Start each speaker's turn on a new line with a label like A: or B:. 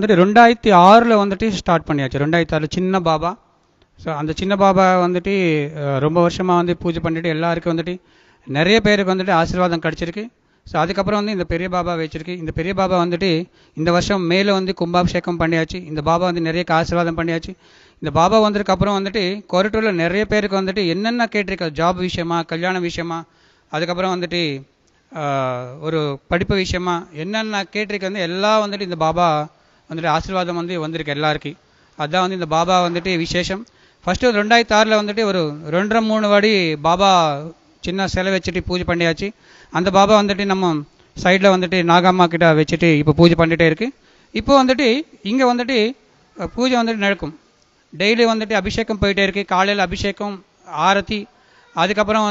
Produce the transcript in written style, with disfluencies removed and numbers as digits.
A: வந்துட்டு 2006 வந்துட்டு ஸ்டார்ட் பண்ணியாச்சு. 2006 சின்ன பாபா. ஸோ அந்த சின்ன பாபா வந்துட்டு ரொம்ப வருஷமாக வந்து பூஜை பண்ணிட்டு எல்லாருக்கும் வந்துட்டு நிறைய பேருக்கு வந்துட்டு ஆசீர்வாதம் கிடச்சிருக்கு. ஸோ அதுக்கப்புறம் வந்து இந்த பெரிய பாபா வச்சிருக்கு. இந்த பெரிய பாபா வந்துட்டு இந்த வருஷம் மேலே வந்து கும்பாபிஷேகம் பண்ணியாச்சு. இந்த பாபா வந்து நிறைய ஆசீர்வாதம் பண்ணியாச்சு. இந்த பாபா வந்ததுக்கப்புறம் வந்துட்டு கொரட்டூரில் நிறைய பேருக்கு வந்துட்டு என்னென்ன கேட்டிருக்க, ஜாப் விஷயமா, கல்யாண விஷயமா, அதுக்கப்புறம் வந்துட்டு ஒரு படிப்பு விஷயமா என்னென்ன கேட்டிருக்க வந்து எல்லாம் வந்துட்டு இந்த பாபா வந்துட்டு ஆசீர்வாதம் வந்து வந்திருக்கு எல்லாருக்கும். அதுதான் வந்து இந்த பாபா வந்துட்டு விசேஷம். ஃபஸ்ட்டு 2006 வந்துட்டு ஒரு 2-3 வாடி பாபா சின்ன சிலை வச்சுட்டு பூஜை பண்ணியாச்சு. அந்த பாபா வந்துட்டு நம்ம சைடில் வந்துட்டு நாகம்மா கிட்ட வச்சுட்டு இப்போ பூஜை பண்ணிகிட்டே இருக்குது. இப்போ வந்துட்டு இங்கே வந்துட்டு பூஜை வந்துட்டு நடக்கும். டெய்லி வந்துட்டு அபிஷேகம் போயிட்டே இருக்குது. காலையில் அபிஷேகம், ஆரத்தி, அதுக்கப்புறம்